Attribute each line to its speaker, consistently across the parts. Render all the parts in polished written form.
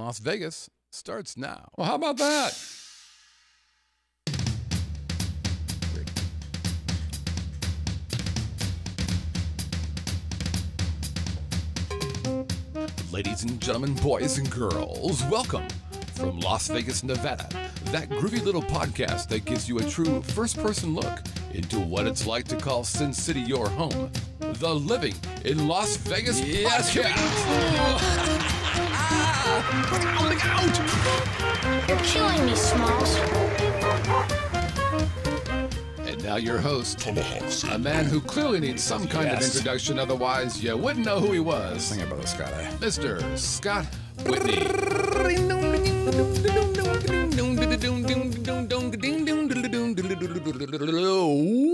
Speaker 1: Las Vegas starts now.
Speaker 2: Well, how about that?
Speaker 1: Ladies and gentlemen, boys and girls, welcome from Las Vegas, Nevada, that groovy little podcast that gives you a true first-person look into what it's like to call Sin City your home. The Living in Las Vegas podcast.
Speaker 3: Look out! You're killing me, Smalls.
Speaker 1: And now your host, a man who clearly needs some kind of introduction, otherwise you wouldn't know who he was.
Speaker 2: Sing it, Brother Scott.
Speaker 1: Mr. Scott Whitney.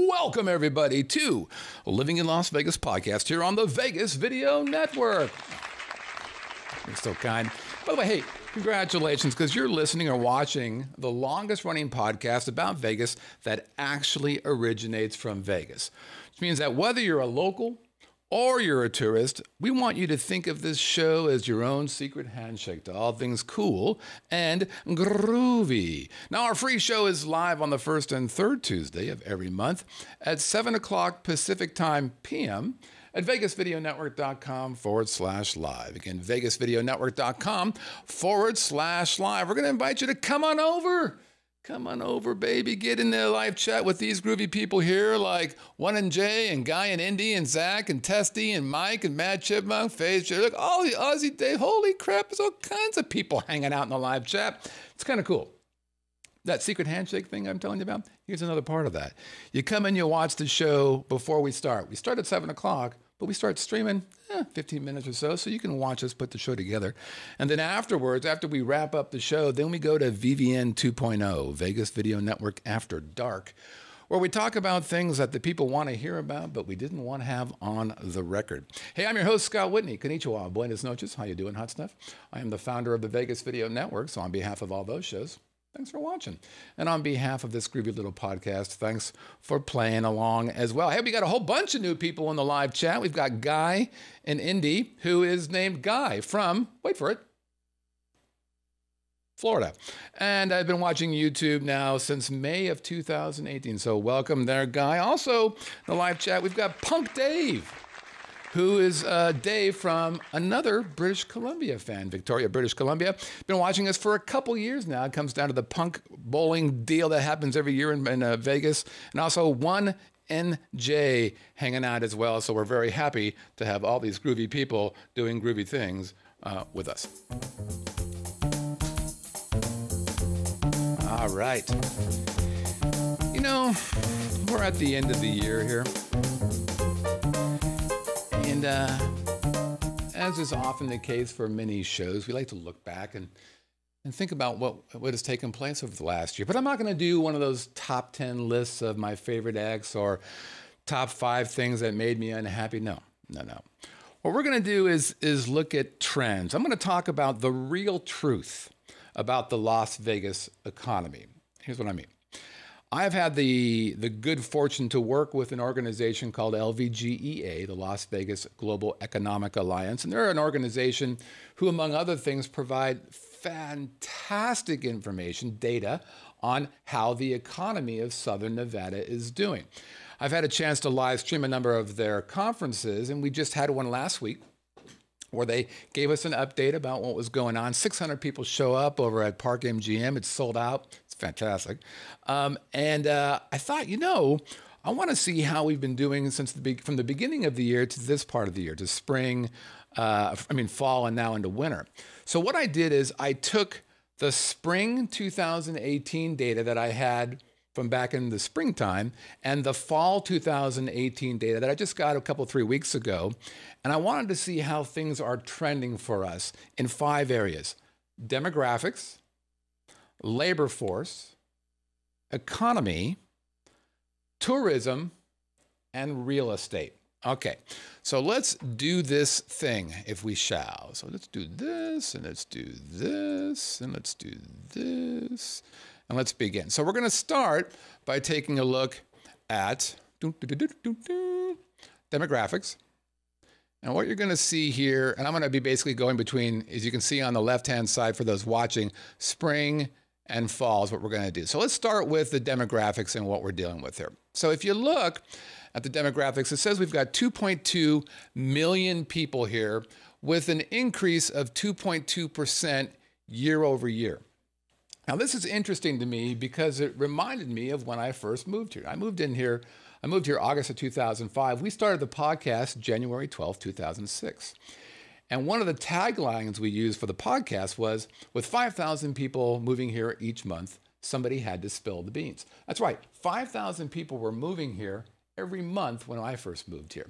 Speaker 1: Welcome, everybody, to Living in Las Vegas podcast here on the Vegas Video Network. You're so kind. By the way, hey, congratulations, because you're listening or watching the longest running podcast about Vegas that actually originates from Vegas. Which means that whether you're a local or you're a tourist, we want you to think of this show as your own secret handshake to all things cool and groovy. Now, our free show is live on the first and third Tuesday of every month at 7 o'clock Pacific Time p.m. at vegasvideonetwork.com/live. Again, vegasvideonetwork.com/live. We're going to invite you to come on over. Come on over, baby. Get in the live chat with these groovy people here like One and Jay and Guy and Indy and Zach and Testy and Mike and Mad Chipmunk, Phase. Look, all the Aussie Day. Holy crap, there's all kinds of people hanging out in the live chat. It's kind of cool. That secret handshake thing I'm telling you about, here's another part of that. You come and you watch the show before we start. We start at 7 o'clock, but we start streaming 15 minutes or so you can watch us put the show together. And then afterwards, after we wrap up the show, then we go to VVN 2.0, Vegas Video Network After Dark, where we talk about things that the people want to hear about, but we didn't want to have on the record. Hey, I'm your host, Scott Whitney. Konnichiwa, buenas noches. How you doing, hot stuff? I am the founder of the Vegas Video Network, so on behalf of all those shows, thanks for watching. And on behalf of this groovy little podcast, thanks for playing along as well. Hey, we got a whole bunch of new people in the live chat. We've got Guy and Indy, who is named Guy from, wait for it, Florida. And I've been watching YouTube now since May of 2018. So welcome there, Guy. Also in the live chat, we've got Punk Dave, who is Dave from another British Columbia fan, Victoria, British Columbia. Been watching us for a couple years now. It comes down to the punk bowling deal that happens every year in Vegas. And also One NJ hanging out as well. So we're very happy to have all these groovy people doing groovy things with us. All right. You know, we're at the end of the year here. And as is often the case for many shows, we like to look back and think about what has taken place over the last year. But I'm not going to do one of those top 10 lists of my favorite acts or top 5 things that made me unhappy. No. What we're going to do is look at trends. I'm going to talk about the real truth about the Las Vegas economy. Here's what I mean. I've had the good fortune to work with an organization called LVGEA, the Las Vegas Global Economic Alliance. And they're an organization who, among other things, provide fantastic information, data, on how the economy of Southern Nevada is doing. I've had a chance to live stream a number of their conferences, and we just had one last week where they gave us an update about what was going on. 600 people show up over at Park MGM. It's sold out. It's fantastic. And I thought, I want to see how we've been doing from the beginning of the year to this part of the year, to spring, fall, and now into winter. So what I did is I took the spring 2018 data that I had from back in the springtime and the fall 2018 data that I just got 3 weeks ago. And I wanted to see how things are trending for us in 5 areas: demographics, labor force, economy, tourism, and real estate. Okay, so let's do this thing, if we shall. So let's do this, and let's do this, and let's do this, and let's begin. So we're going to start by taking a look at demographics, And what you're going to see here, and I'm going to be basically going between, as you can see on the left-hand side for those watching, spring and fall is what we're going to do. So let's start with the demographics and what we're dealing with here. So if you look at the demographics, it says we've got 2.2 million people here with an increase of 2.2% year over year. Now, this is interesting to me because it reminded me of when I first moved here. I moved here August of 2005. We started the podcast January 12, 2006. And one of the taglines we used for the podcast was, with 5,000 people moving here each month, somebody had to spill the beans. That's right. 5,000 people were moving here every month when I first moved here.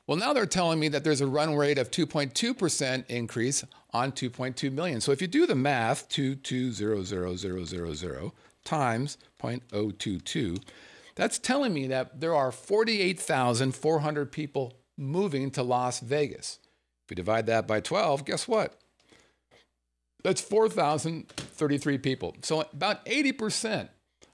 Speaker 1: Well, now they're telling me that there's a run rate of 2.2% increase on 2.2 million. So if you do the math, 220,000 times 0.022, that's telling me that there are 48,400 people moving to Las Vegas. If you divide that by 12, guess what? That's 4,033 people. So about 80%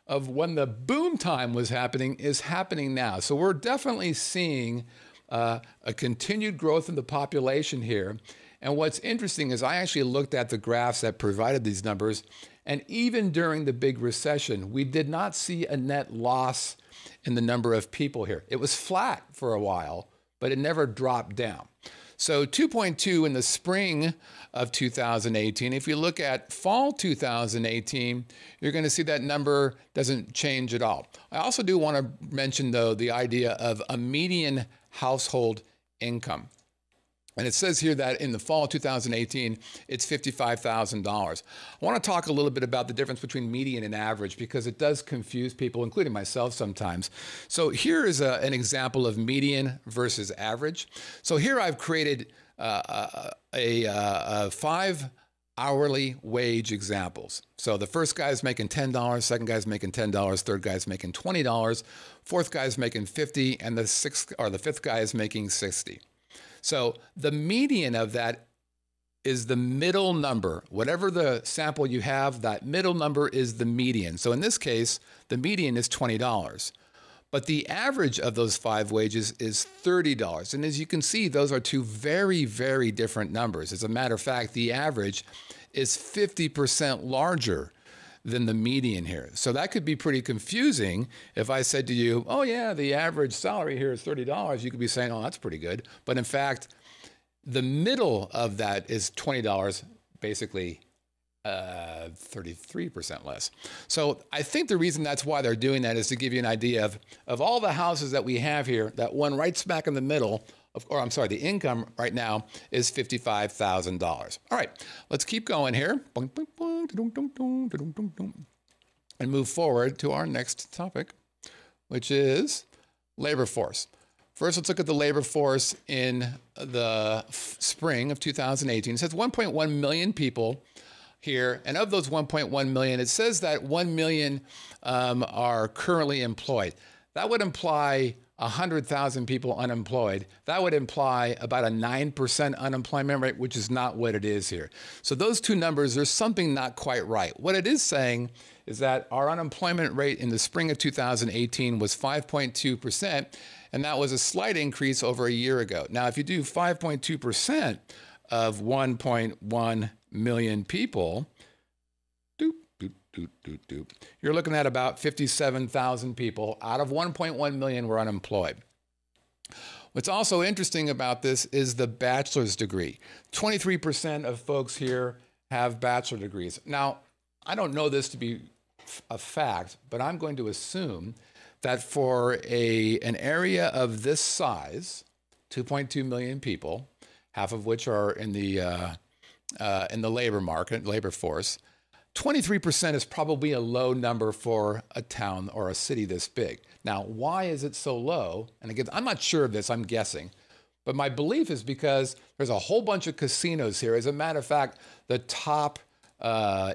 Speaker 1: of when the boom time was happening is happening now. So we're definitely seeing a continued growth in the population here. And what's interesting is I actually looked at the graphs that provided these numbers, and even during the big recession, we did not see a net loss in the number of people here. It was flat for a while, but it never dropped down. So 2.2 in the spring of 2018. If you look at fall 2018, you're going to see that number doesn't change at all. I also do want to mention, though, the idea of a median household income. And it says here that in the fall 2018, it's $55,000. I want to talk a little bit about the difference between median and average because it does confuse people, including myself sometimes. So here is an example of median versus average. So here I've created 5 hourly wage examples. So the first guy's making $10, second guy's making $10, third guy's making $20, fourth guy's making $50, and the fifth guy is making $60. So the median of that is the middle number. Whatever the sample you have, that middle number is the median. So in this case, the median is $20. But the average of those 5 wages is $30. And as you can see, those are two very, very different numbers. As a matter of fact, the average is 50% larger than the median here. So that could be pretty confusing. If I said to you, oh yeah, the average salary here is $30, you could be saying, oh, that's pretty good. But in fact, the middle of that is $20, basically 33% less. So I think the reason that's why they're doing that is to give you an idea of all the houses that we have here, that one right smack in the middle, the income right now is $55,000. All right, let's keep going here and move forward to our next topic, which is labor force. First, let's look at the labor force in the spring of 2018. It says 1.1 million people here, and of those 1.1 million, it says that 1 million are currently employed. That would imply 100,000 people unemployed. That would imply about a 9% unemployment rate, which is not what it is here. So those two numbers, there's something not quite right. What it is saying is that our unemployment rate in the spring of 2018 was 5.2%, and that was a slight increase over a year ago. Now, if you do 5.2% of 1.1 million people, you're looking at about 57,000 people out of 1.1 million were unemployed. What's also interesting about this is the bachelor's degree. 23% of folks here have bachelor degrees. Now, I don't know this to be a fact, but I'm going to assume that for an area of this size, 2.2 million people, half of which are in the labor market, labor force, 23% is probably a low number for a town or a city this big. Now, why is it so low? And again, I'm not sure of this, I'm guessing. But my belief is because there's a whole bunch of casinos here. As a matter of fact, the top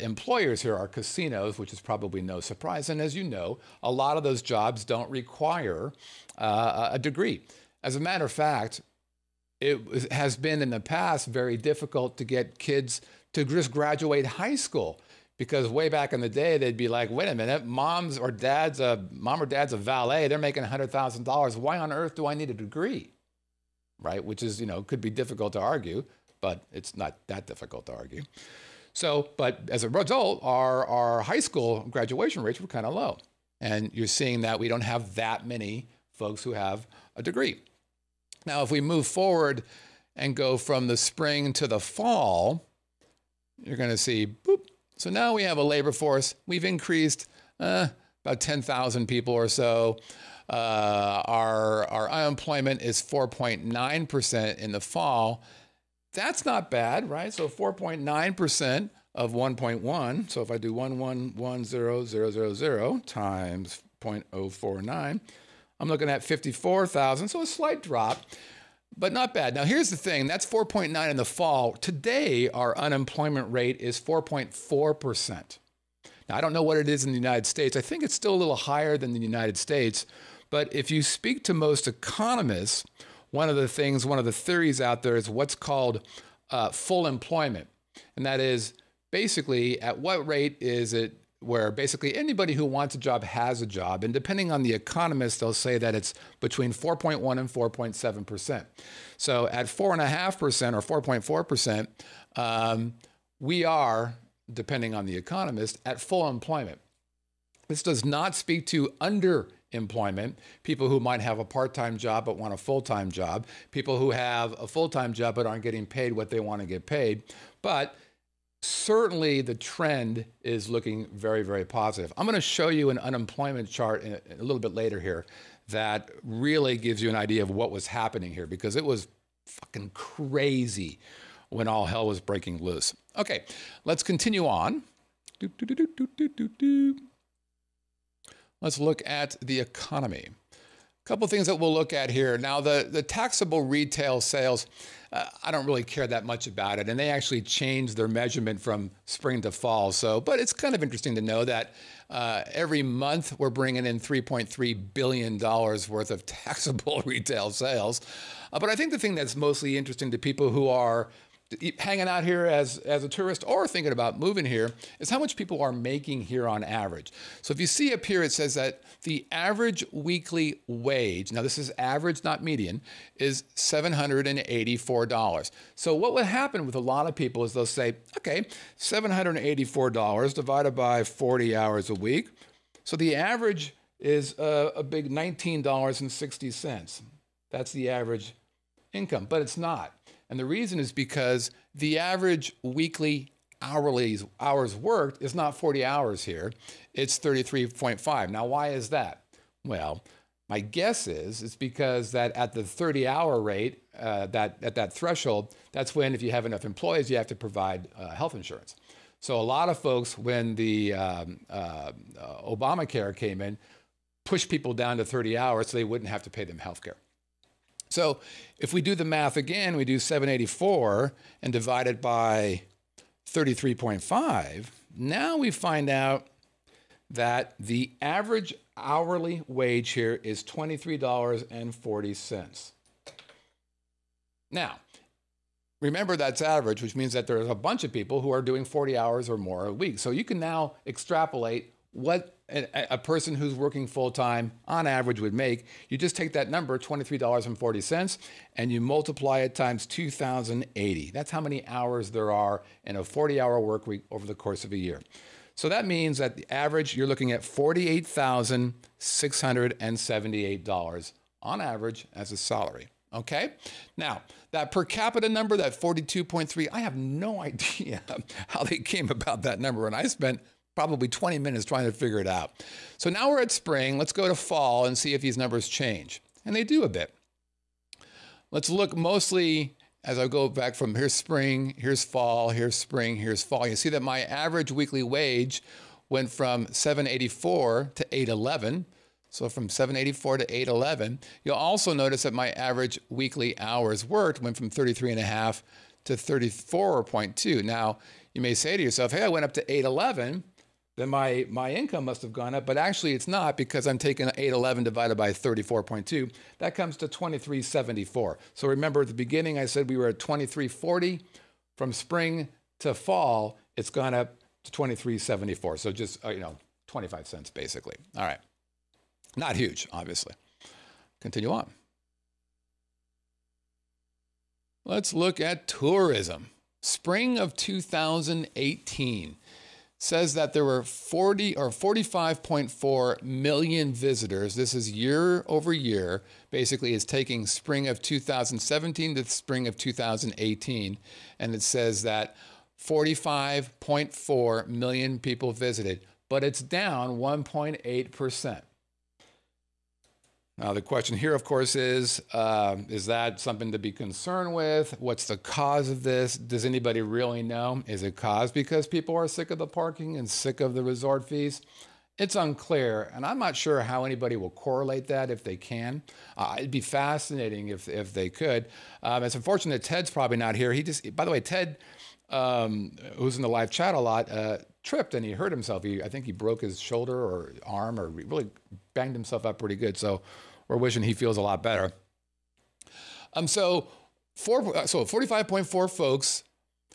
Speaker 1: employers here are casinos, which is probably no surprise. And as you know, a lot of those jobs don't require a degree. As a matter of fact, it has been in the past very difficult to get kids to just graduate high school. Because way back in the day, they'd be like, wait a minute, mom or dad's a valet. They're making $100,000. Why on earth do I need a degree? right? Which is, could be difficult to argue, but it's not that difficult to argue. So, but as a result, our high school graduation rates were kind of low. And you're seeing that we don't have that many folks who have a degree. Now, if we move forward and go from the spring to the fall, you're going to see, boop. So now we have a labor force. We've increased about 10,000 people or so. Our unemployment is 4.9% in the fall. That's not bad, right? So 4.9% of 1.1. So if I do 1110000 times 0.049, I'm looking at 54,000. So a slight drop, but not bad. Now here's the thing. That's 4.9 in the fall. Today, our unemployment rate is 4.4%. Now, I don't know what it is in the United States. I think it's still a little higher than the United States. But if you speak to most economists, one of the theories out there is what's called full employment. And that is basically at what rate is it where basically anybody who wants a job has a job. And depending on the economist, they'll say that it's between 4.1 and 4.7%. So at 4.5% or 4.4%, we are, depending on the economist, at full employment. This does not speak to underemployment, people who might have a part-time job but want a full-time job, people who have a full-time job but aren't getting paid what they want to get paid. But certainly the trend is looking very, very positive. I'm going to show you an unemployment chart a little bit later here that really gives you an idea of what was happening here, because it was fucking crazy when all hell was breaking loose. Okay, let's continue on. Let's look at the economy. A couple of things that we'll look at here. Now, the taxable retail sales, I don't really care that much about it. And they actually changed their measurement from spring to fall. But it's kind of interesting to know that every month we're bringing in $3.3 billion worth of taxable retail sales. But I think the thing that's mostly interesting to people who are hanging out here as a tourist or thinking about moving here is how much people are making here on average. So if you see up here, it says that the average weekly wage, now this is average, not median, is $784. So what would happen with a lot of people is they'll say, okay, $784 divided by 40 hours a week. So the average is a big $19.60. That's the average income, but it's not. And the reason is because the average weekly hours worked is not 40 hours here. It's 33.5. Now, why is that? Well, my guess is it's because that at the 30-hour rate, at that threshold, that's when if you have enough employees, you have to provide health insurance. So a lot of folks, when the Obamacare came in, pushed people down to 30 hours so they wouldn't have to pay them health care. So if we do the math again, we do 784 and divide it by 33.5, now we find out that the average hourly wage here is $23.40. Now, remember that's average, which means that there's a bunch of people who are doing 40 hours or more a week. So you can now extrapolate what a person who's working full-time on average would make. You just take that number, $23.40, and you multiply it times 2,080. That's how many hours there are in a 40-hour work week over the course of a year. So that means that the average, you're looking at $48,678 on average as a salary. Okay? Now, that per capita number, that 42.3, I have no idea how they came about that number, and I spent probably 20 minutes trying to figure it out. So now we're at spring. Let's go to fall and see if these numbers change. And they do a bit. Let's look mostly as I go back from here's spring, here's fall, here's spring, here's fall. You see that my average weekly wage went from $784 to $811. So from $784 to $811. You'll also notice that my average weekly hours worked went from 33.5 to 34.2. Now, you may say to yourself, hey, I went up to $811. Then my income must have gone up, but actually it's not, because I'm taking 811 divided by 34.2. That comes to 2374. So remember at the beginning I said we were at 2340. From spring to fall, it's gone up to 2374. So just 25 cents basically. All right. Not huge, obviously. Continue on. Let's look at tourism. Spring of 2018 says that there were 45.4 million visitors. This is year over year. Basically, it's taking spring of 2017 to spring of 2018. And it says that 45.4 million people visited, but it's down 1.8%. Now, the question here, of course, is that something to be concerned with? What's the cause of this? Does anybody really know? Is it caused because people are sick of the parking and sick of the resort fees? It's unclear, and I'm not sure how anybody will correlate that if they can. It'd be fascinating if they could. It's unfortunate Ted's probably not here. By the way, Ted, who's in the live chat a lot, tripped and he hurt himself. I think he broke his shoulder or arm or really banged himself up pretty good. So we're wishing he feels a lot better. So 45.4 folks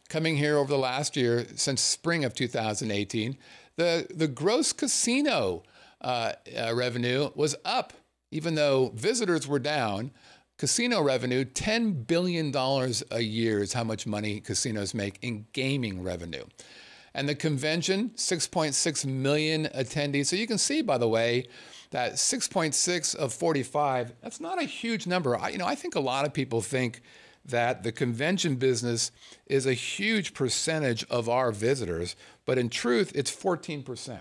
Speaker 1: coming here over the last year since spring of 2018. The gross casino revenue was up, even though visitors were down. Casino revenue, $10 billion a year is how much money casinos make in gaming revenue. And the convention, 6.6 million attendees. So you can see, by the way, that 6.6 of 45, that's not a huge number. I think a lot of people think that the convention business is a huge percentage of our visitors, but in truth, it's 14%,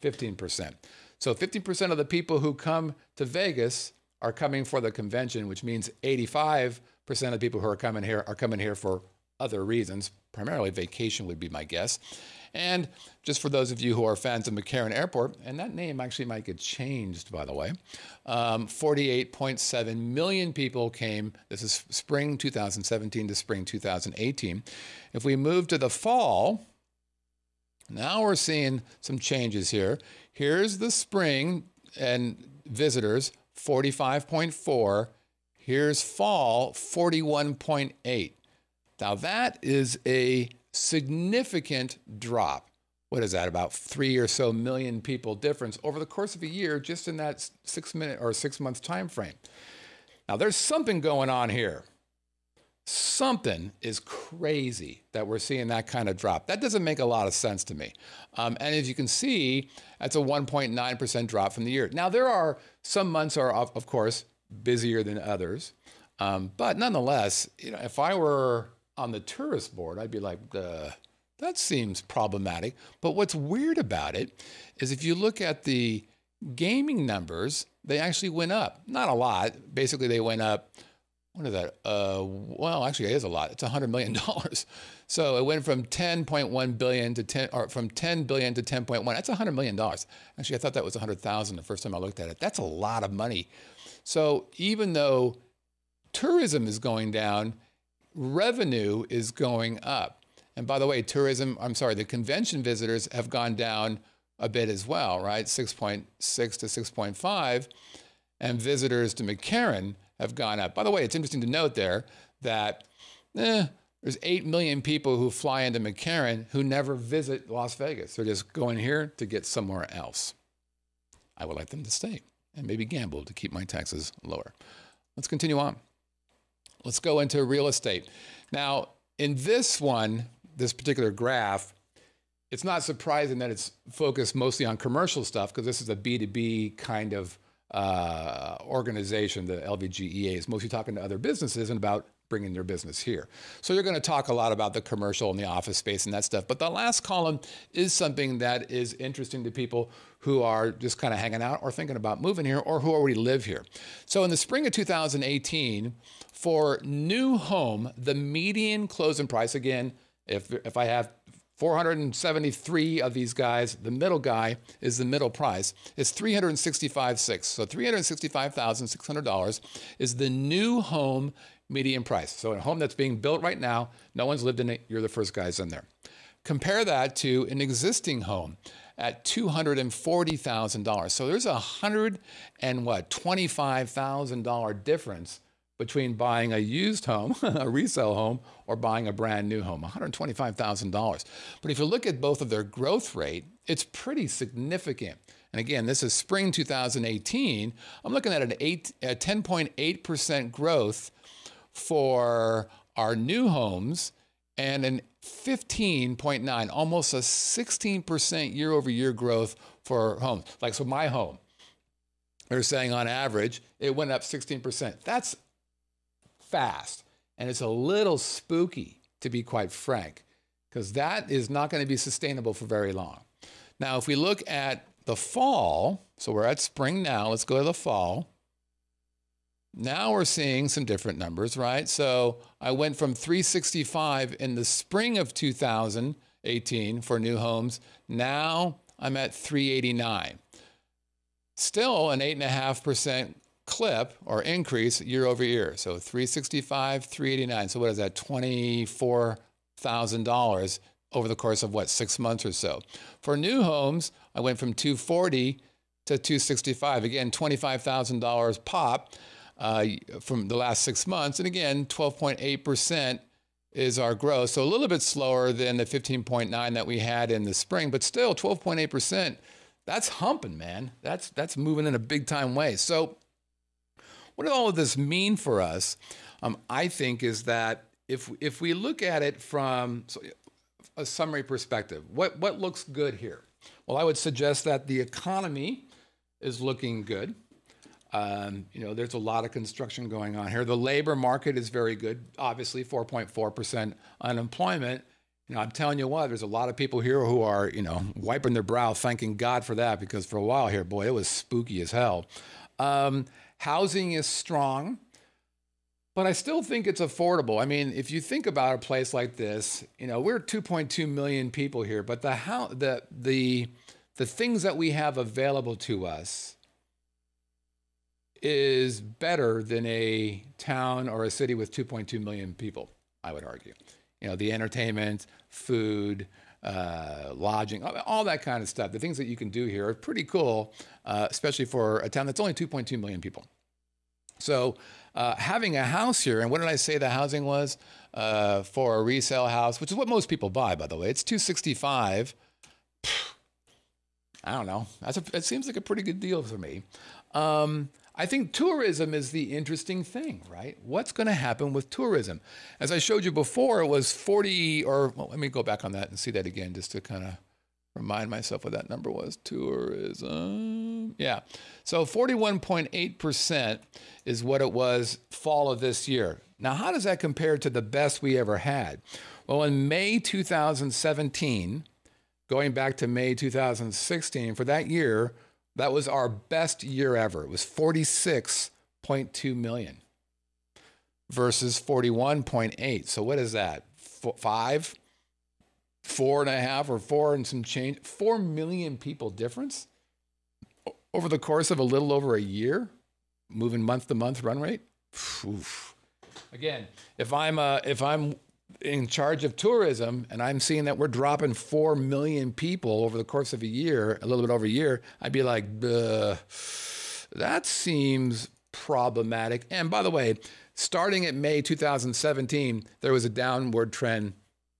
Speaker 1: 15%. So 15% of the people who come to Vegas are coming for the convention, which means 85% of the people who are coming here for other reasons. Primarily vacation would be my guess. And just for those of you who are fans of McCarran Airport, and that name actually might get changed, by the way, 48.7 million people came. This is spring 2017 to spring 2018. If we move to the fall, now we're seeing some changes here. Here's the spring and visitors, 45.4. Here's fall, 41.8. Now that is a significant drop. What is that? About 3 or so million people difference over the course of a year, just in that 6 month time frame. Now there's something going on here. Something is crazy that we're seeing that kind of drop. That doesn't make a lot of sense to me. And as you can see, that's a 1.9% drop from the year. Now there are some months are of course busier than others, but nonetheless, if I were on the tourist board, I'd be like, that seems problematic. But what's weird about it is if you look at the gaming numbers, they actually went up. Not a lot. Basically, they went up. What is that? Well, actually, it is a lot. It's $100 million. So it went from 10.1 billion to from 10 billion to 10.1. That's $100 million. Actually, I thought that was 100,000 the first time I looked at it. That's a lot of money. So even though tourism is going down, revenue is going up. And by the way, the convention visitors have gone down a bit as well, right? 6.6 to 6.5. And visitors to McCarran have gone up. By the way, it's interesting to note there that there's 8 million people who fly into McCarran who never visit Las Vegas. They're just going here to get somewhere else. I would like them to stay and maybe gamble to keep my taxes lower. Let's continue on. Let's go into real estate. Now, in this particular graph, it's not surprising that it's focused mostly on commercial stuff because this is a B2B kind of organization. The LVGEA is mostly talking to other businesses and about bringing their business here. So you're going to talk a lot about the commercial and the office space and that stuff. But the last column is something that is interesting to people who are just kind of hanging out or thinking about moving here or who already live here. So in the spring of 2018, for new home, the median closing price, again, if I have 473 of these guys, the middle guy is the middle price, is $365,600. So $365,600 is the new home median price. So a home that's being built right now, no one's lived in it, you're the first guys in there. Compare that to an existing home at $240,000. So there's $125,000 difference between buying a used home, a resale home, or buying a brand new home, $125,000. But if you look at both of their growth rate, it's pretty significant. And again, this is spring 2018. I'm looking at a 10.8% growth for are new homes and an 15.9, almost a 16% year over year growth for homes. Like, so my home, they're saying on average, it went up 16%. That's fast. And it's a little spooky, to be quite frank, because that is not going to be sustainable for very long. Now, if we look at the fall, so we're at spring now, let's go to the fall. Now we're seeing some different numbers, right? So I went from 365 in the spring of 2018 for new homes. Now I'm at 389. Still an 8.5% clip or increase year over year. So 365, 389. So what is that? $24,000 over the course of what, 6 months or so. For new homes, I went from 240 to 265. Again, $25,000 pop from the last 6 months. And again, 12.8% is our growth. So a little bit slower than the 15.9 that we had in the spring, but still 12.8%. That's humping, man. That's moving in a big time way. So what does all of this mean for us? I think is that if we look at it from a summary perspective, what looks good here? Well, I would suggest that the economy is looking good. There's a lot of construction going on here. The labor market is very good. Obviously, 4.4% unemployment. I'm telling you what, there's a lot of people here who are, wiping their brow, thanking God for that, because for a while here, boy, it was spooky as hell. Housing is strong, but I still think it's affordable. I mean, if you think about a place like this, we're 2.2 million people here, but the things that we have available to us is better than a town or a city with 2.2 million people, I would argue. The entertainment, food, lodging, all that kind of stuff. The things that you can do here are pretty cool, especially for a town that's only 2.2 million people. So having a house here, and what did I say the housing was for a resale house, which is what most people buy, by the way. It's $265. I don't know. It seems like a pretty good deal for me. I think tourism is the interesting thing, right? What's going to happen with tourism? As I showed you before, it was 40, let me go back on that and see that again, just to kind of remind myself what that number was. Tourism. Yeah. So 41.8% is what it was fall of this year. Now, how does that compare to the best we ever had? Well, in May 2017, going back to May 2016, for that year, that was our best year ever. It was 46.2 million versus 41.8. So what is that? 5, 4.5, or 4 and some change? 4 million people difference over the course of a little over a year, moving month to month run rate. Oof. Again, if I'm in charge of tourism and I'm seeing that we're dropping 4 million people over the course of a year, a little bit over a year, I'd be like, that seems problematic. And by the way, starting at May 2017, there was a downward trend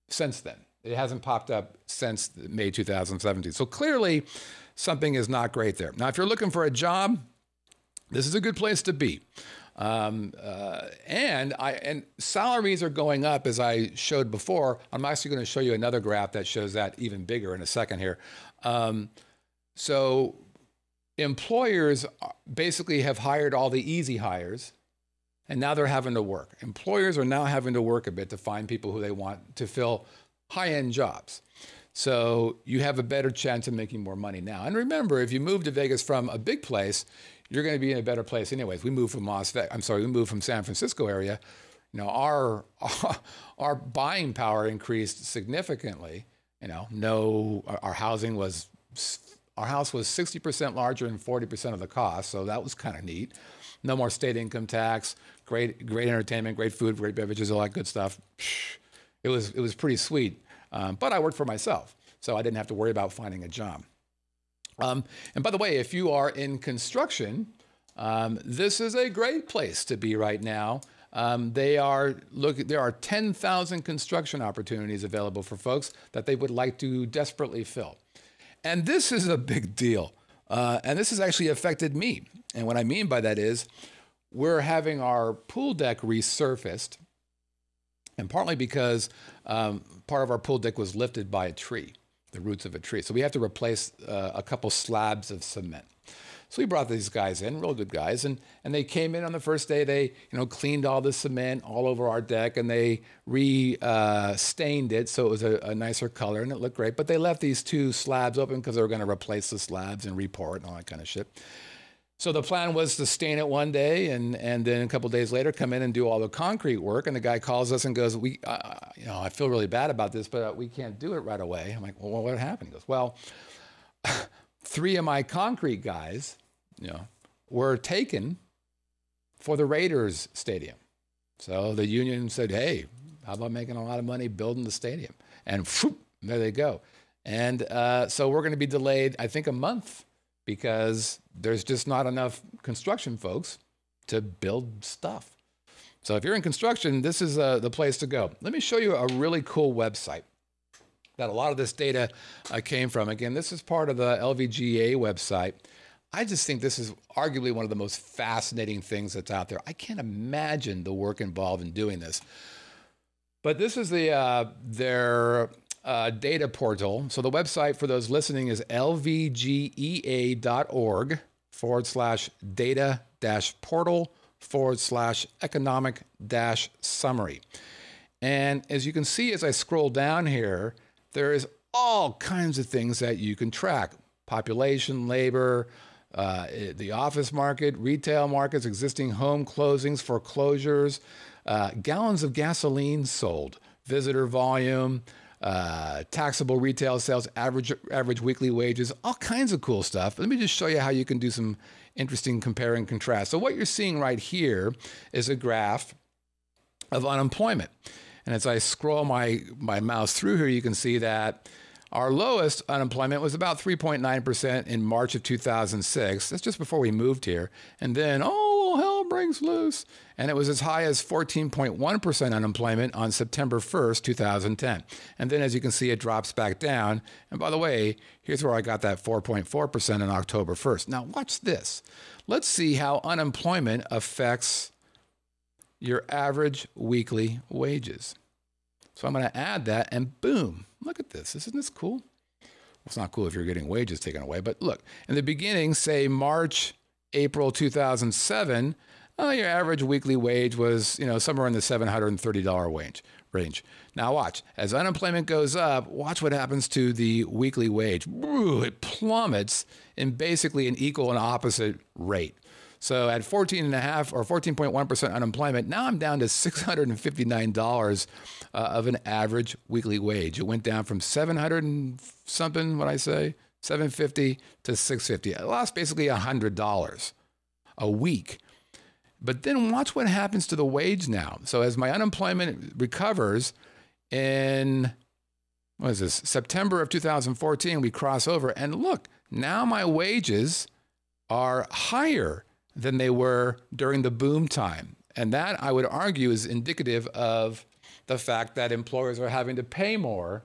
Speaker 1: since then. It hasn't popped up since May 2017. So clearly something is not great there. Now, if you're looking for a job, this is a good place to be. And salaries are going up, as I showed before. I'm actually going to show you another graph that shows that even bigger in a second here. So employers basically have hired all the easy hires, and now they're having to work. Employers are now having to work a bit to find people who they want to fill high-end jobs. So you have a better chance of making more money now. And remember, if you move to Vegas from a big place, you're going to be in a better place anyways. We moved from we moved from San Francisco area. Our buying power increased significantly. Our house was 60% larger and 40% of the cost. So that was kind of neat. No more state income tax, great entertainment, great food, great beverages, all that good stuff. It was pretty sweet. But I worked for myself, so I didn't have to worry about finding a job. And by the way, if you are in construction, this is a great place to be right now. There are 10,000 construction opportunities available for folks that they would like to desperately fill. And this is a big deal. And this has actually affected me. And what I mean by that is we're having our pool deck resurfaced. and partly because part of our pool deck was lifted by a tree, the roots of a tree. So we have to replace a couple slabs of cement. So we brought these guys in, real good guys, and they came in on the first day. They cleaned all the cement all over our deck, and they stained it so it was a nicer color, and it looked great. But they left these two slabs open because they were going to replace the slabs and repour it and all that kind of shit. So the plan was to stain it one day, and then a couple of days later come in and do all the concrete work. And the guy calls us and goes, I feel really bad about this, but we can't do it right away. I'm like, well, what happened? He goes, well, 3 of my concrete guys, were taken for the Raiders stadium. So the union said, hey, how about making a lot of money building the stadium? And whoop, there they go. And so we're going to be delayed, I think, a month because there's just not enough construction folks to build stuff. So if you're in construction, this is the place to go. Let me show you a really cool website that a lot of this data came from. Again, this is part of the LVGA website. I just think this is arguably one of the most fascinating things that's out there. I can't imagine the work involved in doing this. But this is their data portal. So the website for those listening is lvgea.org/data-portal/economic-summary. And as you can see, as I scroll down here, there is all kinds of things that you can track. Population, labor, the office market, retail markets, existing home closings, foreclosures, gallons of gasoline sold, visitor volume, taxable retail sales, average weekly wages, all kinds of cool stuff. Let me just show you how you can do some interesting compare and contrast. So what you're seeing right here is a graph of unemployment. And as I scroll my mouse through here, you can see that our lowest unemployment was about 3.9% in March of 2006. That's just before we moved here. And then, hell breaks loose. And it was as high as 14.1% unemployment on September 1st, 2010. And then, as you can see, it drops back down. And by the way, here's where I got that 4.4% on October 1st. Now, watch this. Let's see how unemployment affects your average weekly wages. So I'm going to add that, and boom, look at this. Isn't this cool? Well, it's not cool if you're getting wages taken away, but look, in the beginning, say March, April 2007, your average weekly wage was, somewhere in the $730 range. Now watch, as unemployment goes up, watch what happens to the weekly wage. It plummets in basically an equal and opposite rate. So at 14.5 or 14.1% unemployment, now I'm down to $659 of an average weekly wage. It went down from 700 and something, what I say, 750 to 650. I lost basically $100 a week. But then watch what happens to the wage now. So as my unemployment recovers in, September of 2014, we cross over, and look, now my wages are higher than they were during the boom time. And that, I would argue, is indicative of the fact that employers are having to pay more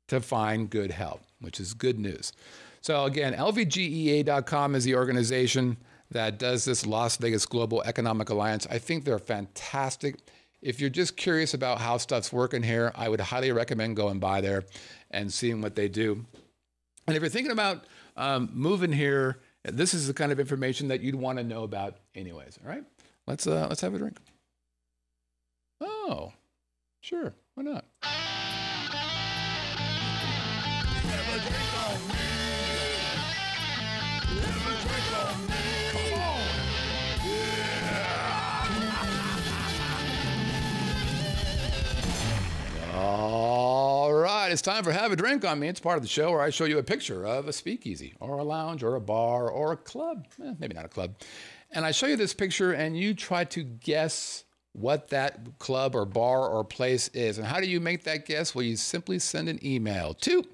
Speaker 1: to find good help, which is good news. So again, LVGEA.com is the organization that does this Las Vegas Global Economic Alliance. I think they're fantastic. If you're just curious about how stuff's working here, I would highly recommend going by there and seeing what they do. And if you're thinking about moving here, this is the kind of information that you'd want to know about anyways, all right? Let's have a drink. Oh, sure, why not?
Speaker 3: Have a drink on me. Have a drink on me. Come on. Yeah.
Speaker 1: All right, it's time for Have a Drink on Me. It's part of the show where I show you a picture of a speakeasy or a lounge or a bar or a club. Maybe not a club. And I show you this picture and you try to guess what that club or bar or place is. And how do you make that guess? Well, you simply send an email to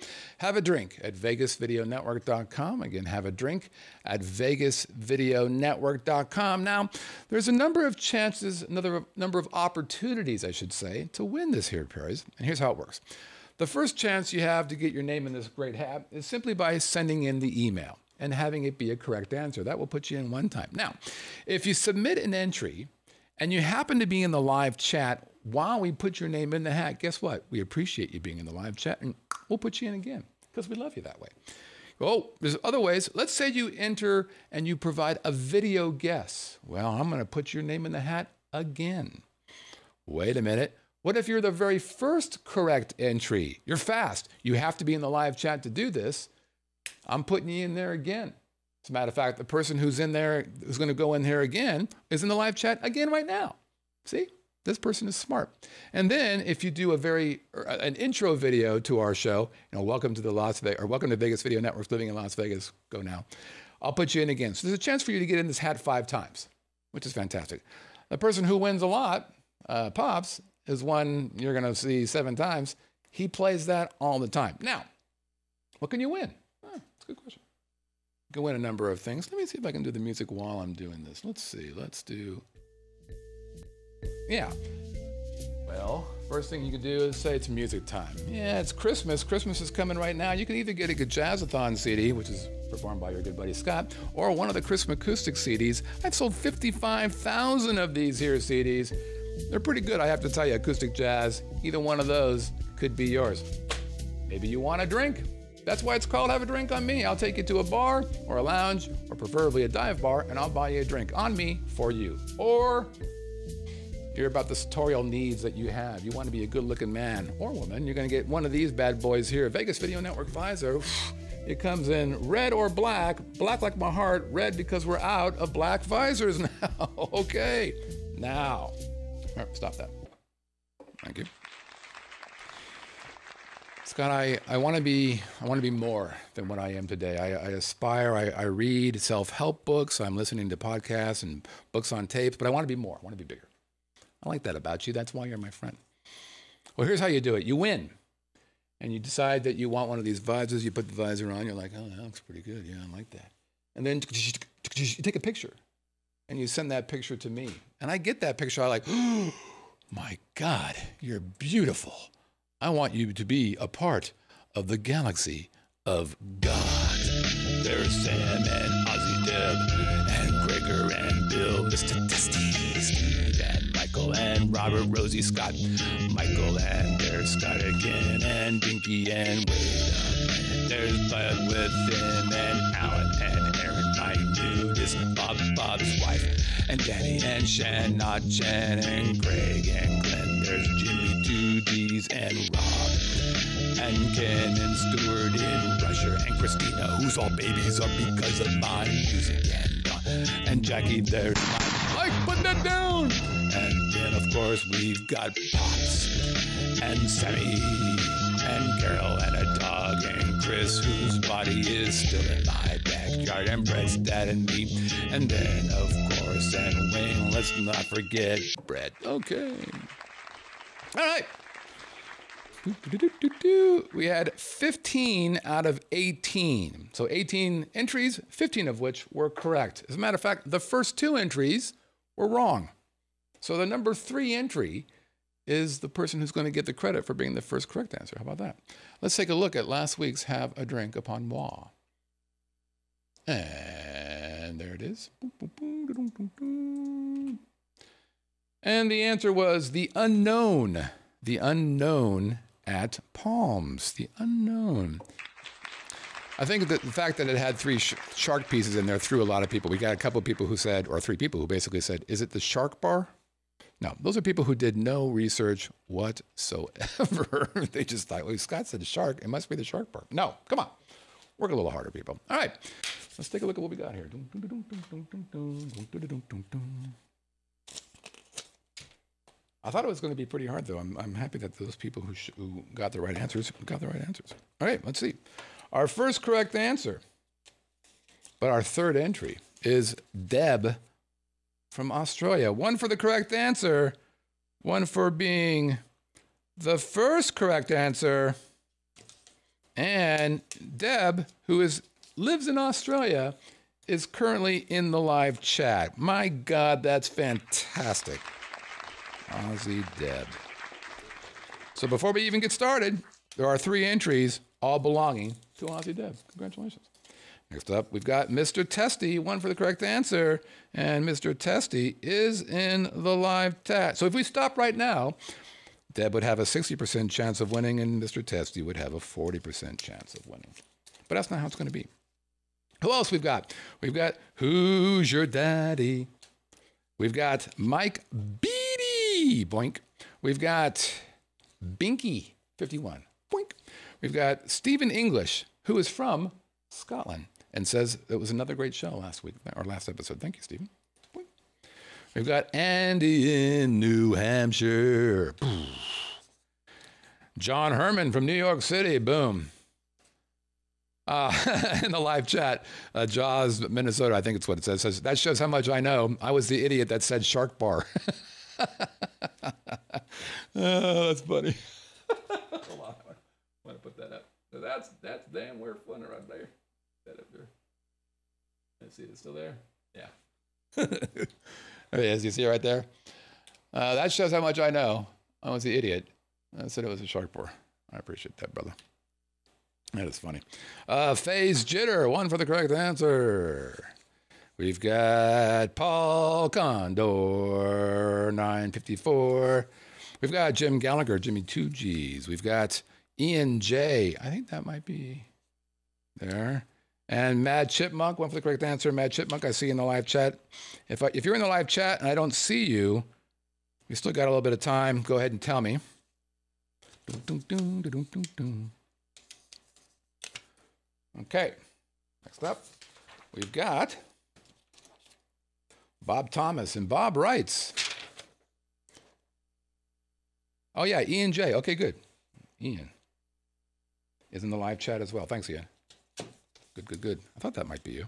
Speaker 1: haveadrink@vegasvideonetwork.com. Again, have a drink at vegasvideonetwork.com. Now, there's a number of chances, another number of opportunities, I should say, to win this here prize. And here's how it works. The first chance you have to get your name in this great hat is simply by sending in the email and having it be a correct answer. That will put you in one time. Now, if you submit an entry and you happen to be in the live chat while we put your name in the hat, guess what? We appreciate you being in the live chat, and we'll put you in again because we love you that way. Oh, there's other ways. Let's say you enter and you provide a video guess. Well, I'm going to put your name in the hat again. Wait a minute. What if you're the very first correct entry? You're fast. You have to be in the live chat to do this. I'm putting you in there again. As a matter of fact, the person who's in there, who's going to go in here again, is in the live chat again right now. See? This person is smart. And then if you do an intro video to our show, welcome to Vegas Video Network's Living in Las Vegas, go now. I'll put you in again. So there's a chance for you to get in this hat 5 times, which is fantastic. The person who wins a lot, Pops, is one you're going to see 7 times. He plays that all the time. Now, what can you win? That's a good question. You can win a number of things. Let me see if I can do the music while I'm doing this. Let's see. Let's do... Yeah. Well, first thing you can do is say it's music time. Yeah, it's Christmas. Christmas is coming right now. You can either get a good Jazzathon CD, which is performed by your good buddy Scott, or one of the Christmas acoustic CDs. I've sold 55,000 of these here CDs. They're pretty good, I have to tell you. Acoustic jazz, either one of those could be yours. Maybe you want a drink. That's why it's called Have a Drink on Me. I'll take you to a bar or a lounge or preferably a dive bar, and I'll buy you a drink on me for you. Or you're about the sartorial needs that you have. You want to be a good-looking man or woman. You're going to get one of these bad boys here. Vegas Video Network visor. It comes in red or black. Black like my heart. Red because we're out of black visors now. Okay. Now. All right, stop that. Thank you. Scott, I want to be more than what I am today. I aspire. I read self-help books. I'm listening to podcasts and books on tapes, but I want to be more. I want to be bigger. I like that about you. That's why you're my friend. Well, here's how you do it. You win. And you decide that you want one of these visors. You put the visor on. You're like, oh, that looks pretty good. Yeah, I like that. And then you take a picture. And you send that picture to me. And I get that picture. I'm like, oh, my God, you're beautiful. I want you to be a part of the galaxy of God. There's Sam and Ozzy Deb and Gregor and Bill, Mr. Testes, and Michael and Robert, Rosie, Scott, Michael, and there's Scott again, and Dinky and Wade. There's Bud with him, and Alan and Aaron, my nudist, Bob's wife, and Danny and Shan, not Jen, and Greg and Glenn. There's Jimmy, 2Ds, and Rob, and Ken and Stuart in Russia, and Christina, whose all babies are because of my music, and Jackie, there's Mike, put that down. And then, of course, we've got Pops, and Sammy, and Carol, and a dog, and Chris, whose body is still in my backyard, and Brett's dad and me, and then, of course, and Wayne, let's not forget Brett. Okay. All right. We had 15 out of 18. So 18 entries, 15 of which were correct. As a matter of fact, the first 2 entries were wrong. So the number 3 entry is the person who's going to get the credit for being the first correct answer. How about that? Let's take a look at last week's Have a Drink Upon Moi. And there it is. And the answer was the unknown. The unknown at Palms. The unknown. I think that the fact that it had 3 shark pieces in there threw a lot of people. We got a couple of people who said, or 3 people who basically said, is it the shark bar? No, those are people who did no research whatsoever. They just thought, well, Scott said shark. It must be the shark bar. No, come on. Work a little harder, people. All right. Let's take a look at what we got here. I thought it was going to be pretty hard, though. I'm happy that those people who got the right answers got the right answers. All right, let's see. Our first correct answer, but our third entry, is Deb from Australia. 1 for the correct answer, 1 for being the first correct answer. And Deb, who lives in Australia, is currently in the live chat. My God, that's fantastic. Aussie Deb. So before we even get started, there are 3 entries, all belonging to Aussie Deb. Congratulations. Next up, we've got Mr. Testy, one for the correct answer. And Mr. Testy is in the live chat. So if we stop right now, Deb would have a 60% chance of winning, and Mr. Testy would have a 40% chance of winning. But that's not how it's going to be. Who else we've got? We've got Who's Your Daddy? We've got Mike Beatty, boink. We've got Binky, 51, boink. We've got Stephen English, who is from Scotland, and says it was another great show last week, or last episode. Thank you, Stephen. Boink. We've got Andy in New Hampshire. John Herman from New York City, boom. In the live chat, Jaws, Minnesota, I think it's what it says. That shows how much I know. I was the idiot that said Shark Bar. Oh, that's funny. Hold on. I want to put that up. So that's damn weird fun right there. That up there. Let's see, is it still there? Yeah. There it is. You see it right there? That shows how much I know. I was the idiot. I said it was a shark bar. I appreciate that, brother. That is funny. Phase Jitter, one for the correct answer. We've got Paul Condor, 954. We've got Jim Gallagher, Jimmy 2Gs. We've got Ian J. I think that might be there. And Mad Chipmunk, one for the correct answer. Mad Chipmunk, I see you in the live chat. If you're in the live chat and I don't see you, we still got a little bit of time. Go ahead and tell me. Okay, next up, we've got Bob Thomas, and Bob writes, oh yeah, Ian J. Okay, good. Ian is in the live chat as well. Thanks, Ian. Good. I thought that might be you.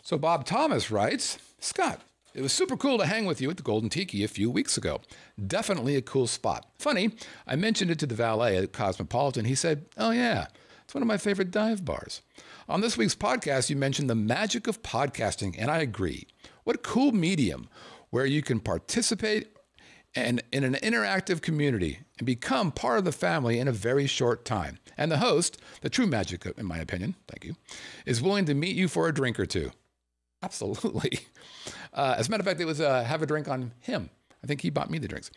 Speaker 1: So Bob Thomas writes, Scott, it was super cool to hang with you at the Golden Tiki a few weeks ago. Definitely a cool spot. Funny, I mentioned it to the valet at Cosmopolitan. He said, oh yeah, it's one of my favorite dive bars. On this week's podcast, you mentioned the magic of podcasting, and I agree. What a cool medium where you can participate and in an interactive community and become part of the family in a very short time. And the host, the true magic, in my opinion, thank you, is willing to meet you for a drink or two. Absolutely. As a matter of fact, it was have a drink on him. I think he bought me the drinks.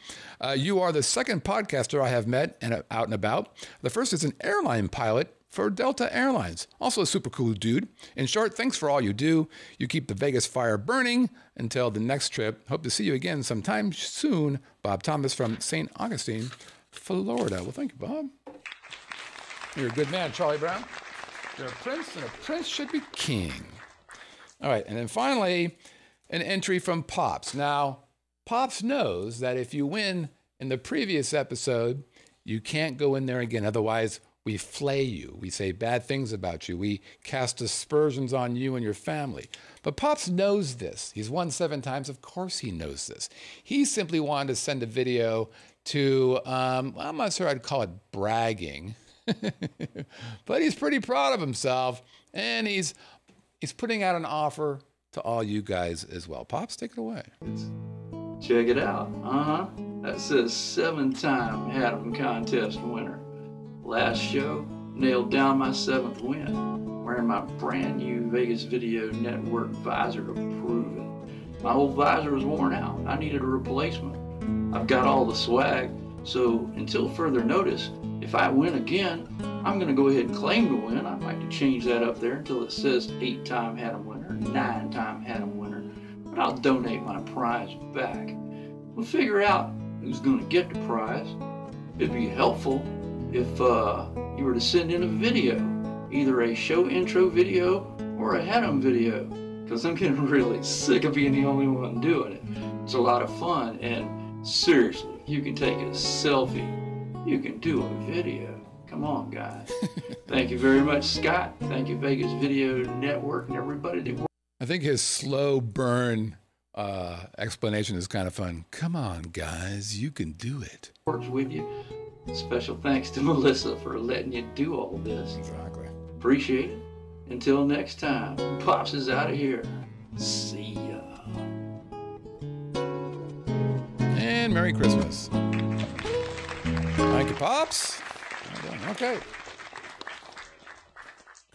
Speaker 1: You are the second podcaster I have met and out and about. The first is an airline pilot for Delta Airlines. Also a super cool dude. In short, thanks for all you do. You keep the Vegas fire burning until the next trip. Hope to see you again sometime soon. Bob Thomas from St. Augustine, Florida. Well, thank you, Bob. You're a good man, Charlie Brown. You're a prince, and a prince should be king. All right, and then finally, an entry from Pops. Now, Pops knows that if you win in the previous episode, you can't go in there again. Otherwise, we flay you. We say bad things about you. We cast aspersions on you and your family. But Pops knows this. He's won 7 times. Of course he knows this. He simply wanted to send a video to, I'm not sure I'd call it bragging, but he's pretty proud of himself. And he's putting out an offer to all you guys as well. Pops, take it away.
Speaker 2: Check it out. That says 7-time Haddam contest winner. Last show, nailed down my 7th win, wearing my brand new Vegas Video Network visor to prove it. My old visor was worn out. I needed a replacement. I've got all the swag, so until further notice, if I win again, I'm going to go ahead and claim to win. I'd like to change that up there until it says 8-time Haddam winner, 9-time Haddam winner, but I'll donate my prize back. We'll figure out who's going to get the prize. It'd be helpful if you were to send in a video, either a show intro video or a Haddam video, because I'm getting really sick of being the only one doing it. It's a lot of fun, and seriously, you can take a selfie, you can do a video. Come on, guys. Thank you very much, Scott. Thank you, Vegas Video Network, and everybody that works.
Speaker 1: I think his slow burn explanation is kind of fun. Come on, guys, you can do it.
Speaker 2: Works with you. Special thanks to Melissa for letting you do all this.
Speaker 1: Exactly.
Speaker 2: Appreciate it. Until next time, Pops is out of here. See ya.
Speaker 1: And Merry Christmas. Thank you, Pops. Well done. Okay.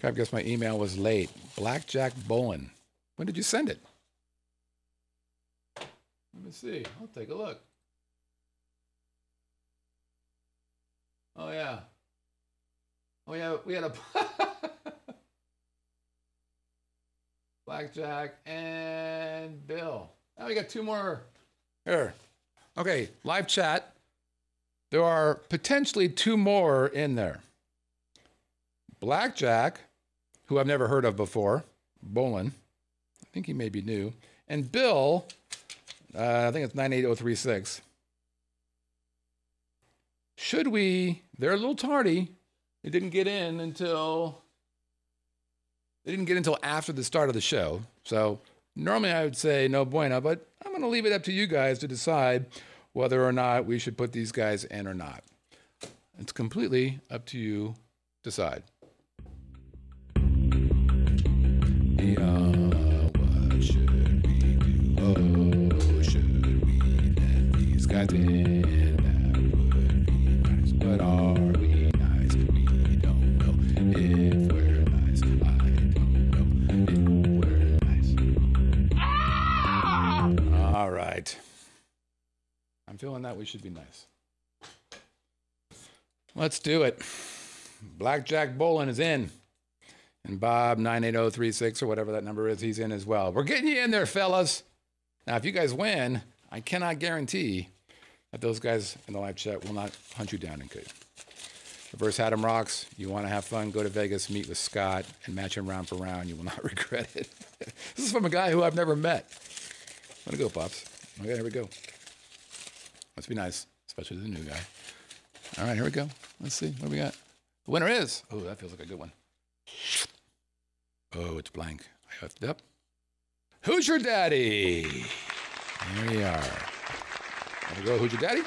Speaker 1: I guess my email was late. Blackjack Bolin. When did you send it? Let me see. I'll take a look. Oh, yeah. Oh, yeah, we had a Blackjack and Bill. Now we got two more here. Okay, live chat. There are potentially two more in there. Blackjack, who I've never heard of before, Bolin. I think he may be new. And Bill, I think it's 98036. Should we, they're a little tardy. They didn't get in until after the start of the show. So normally I would say no bueno, but I'm going to leave it up to you guys to decide whether or not we should put these guys in or not. It's completely up to you to decide. What should we do? Oh, should we let these guys in? That would be nice. But are we nice? We don't know if we're nice. I don't know if we're nice. Ah! All right. I'm feeling that we should be nice. Let's do it. Blackjack Bolin is in. And Bob 98036 or whatever that number is, he's in as well. We're getting you in there, fellas. Now, if you guys win, I cannot guarantee that those guys in the live chat will not hunt you down and kill you. Reverse Adam Rocks. You want to have fun, go to Vegas, meet with Scott, and match him round for round. You will not regret it. This is from a guy who I've never met. Let it go, Pops. Okay, here we go. Let's be nice, especially the new guy. All right, here we go. Let's see what we got. The winner is, oh, that feels like a good one. Oh, it's blank. I effed up. Who's your daddy? Here we are. There we go. Who's your daddy?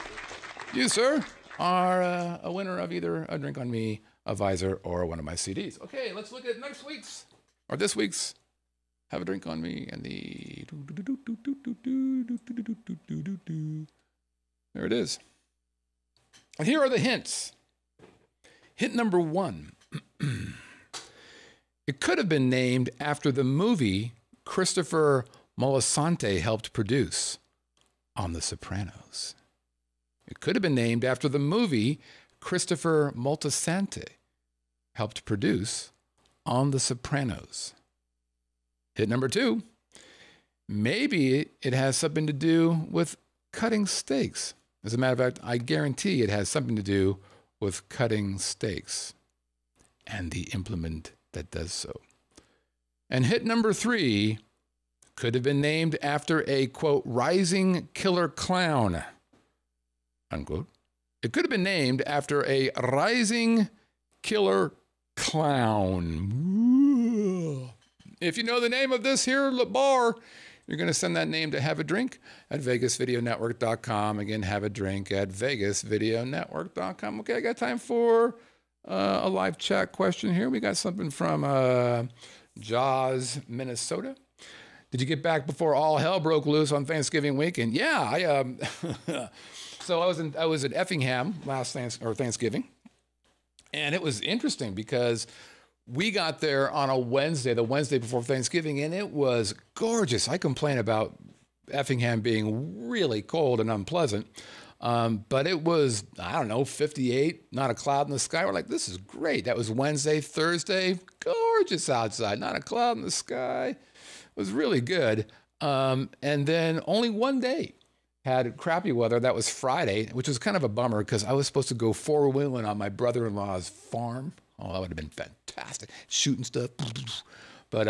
Speaker 1: You, sir, are a winner of either a Drink on Me, a visor, or one of my CDs. Okay, let's look at next week's, or this week's, Have a Drink on Me, and the... There it is. And here are the hints. Hint number 1. It could have been named after the movie Christopher Moltisanti helped produce, On the Sopranos. It could have been named after the movie Christopher Moltisanti helped produce, On the Sopranos. Hit number 2. Maybe it has something to do with cutting steaks. As a matter of fact, I guarantee it has something to do with cutting steaks and the implement that does so. And hit number 3 could have been named after a, quote, rising killer clown, unquote. It could have been named after a rising killer clown. If you know the name of this here bar, you're going to send that name to haveadrink@vegasvideonetwork.com. Again, have a drink at vegasvideonetwork.com. Okay, I got time for a live chat question here. We got something from Jaws, Minnesota. Did you get back before all hell broke loose on Thanksgiving weekend? Yeah, so I was at Effingham last Thanksgiving, and it was interesting because we got there on a Wednesday, the Wednesday before Thanksgiving, and it was gorgeous. I complain about Effingham being really cold and unpleasant. But it was, I don't know, 58, not a cloud in the sky. We're like, this is great. That was Wednesday, Thursday, gorgeous outside, not a cloud in the sky. It was really good. And then only one day had crappy weather. That was Friday, which was kind of a bummer because I was supposed to go four-wheeling on my brother-in-law's farm. Oh, that would have been fantastic. Shooting stuff. But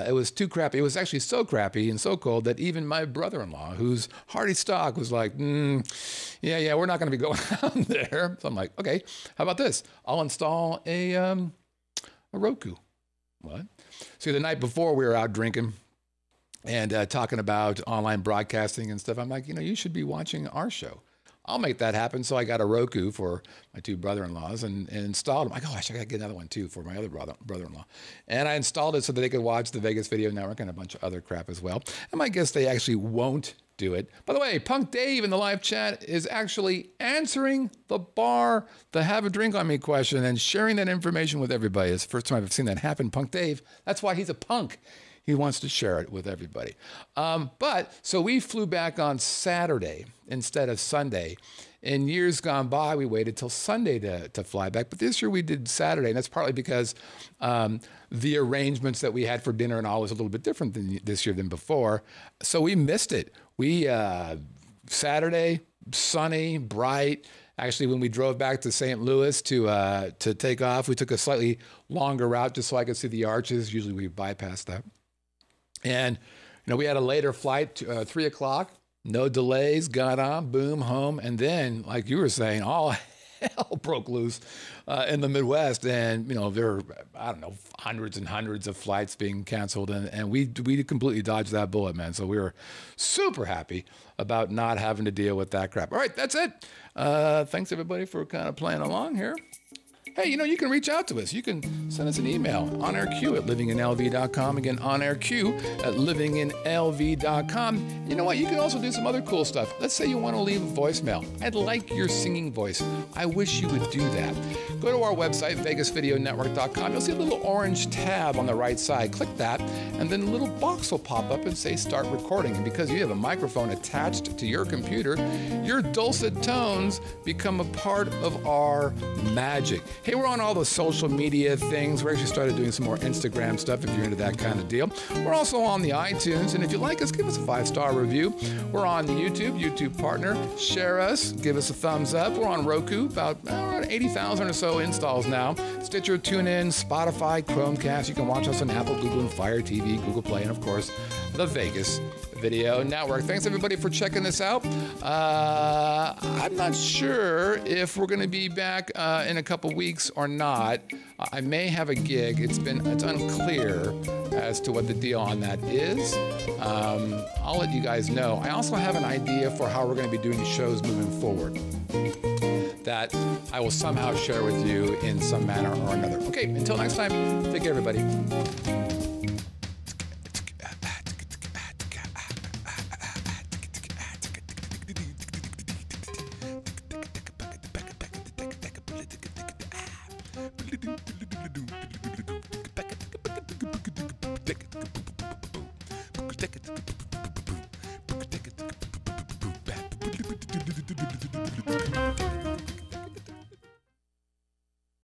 Speaker 1: it was too crappy. It was actually so crappy and so cold that even my brother-in-law, who's hardy stock, was like, yeah, we're not going to be going out there. So I'm like, okay, how about this? I'll install a Roku. What? See, the night before we were out drinking and talking about online broadcasting and stuff. I'm like, you should be watching our show. I'll make that happen. So I got a Roku for my two brother-in-laws and installed them. I go, I should get another one too for my other brother-in-law. And I installed it so that they could watch the Vegas Video Network and a bunch of other crap as well. And my guess they actually won't do it. By the way, Punk Dave in the live chat is actually answering the have a drink on me question and sharing that information with everybody. It's the first time I've seen that happen. Punk Dave, that's why he's a punk. He wants to share it with everybody. So we flew back on Saturday instead of Sunday. In years gone by, we waited till Sunday to fly back. But this year we did Saturday, and that's partly because the arrangements that we had for dinner and all was a little bit different this year than before. So we missed it. We Saturday, sunny, bright. Actually, when we drove back to St. Louis to take off, we took a slightly longer route just so I could see the arches. Usually we bypass that. And we had a later flight, 3 o'clock. No delays, got on, boom, home. And then, like you were saying, all hell broke loose in the Midwest. And, there were, I don't know, hundreds and hundreds of flights being canceled. And we completely dodged that bullet, man. So we were super happy about not having to deal with that crap. All right, that's it. Thanks, everybody, for kind of playing along here. Hey, you can reach out to us. You can send us an email, onairq@livinginlv.com. Again, onairq@livinginlv.com. You know what? You can also do some other cool stuff. Let's say you want to leave a voicemail. I'd like your singing voice. I wish you would do that. Go to our website, vegasvideonetwork.com. You'll see a little orange tab on the right side. Click that, and then a little box will pop up and say start recording. And because you have a microphone attached to your computer, your dulcet tones become a part of our magic. Hey, we're on all the social media things. We actually started doing some more Instagram stuff if you're into that kind of deal. We're also on the iTunes, and if you like us, give us a 5-star review. We're on the YouTube partner. Share us, give us a thumbs up. We're on Roku, about around 80,000 or so installs now. Stitcher, TuneIn, Spotify, Chromecast. You can watch us on Apple, Google, and Fire TV, Google Play, and of course, the Vegas Video Network. Thanks everybody for checking this out. I'm not sure if we're going to be back in a couple weeks or not. I may have a gig. It's unclear as to what the deal on that is. I'll let you guys know. I also have an idea for how we're going to be doing shows moving forward that I will somehow share with you in some manner or another. Okay, until next time, take care everybody.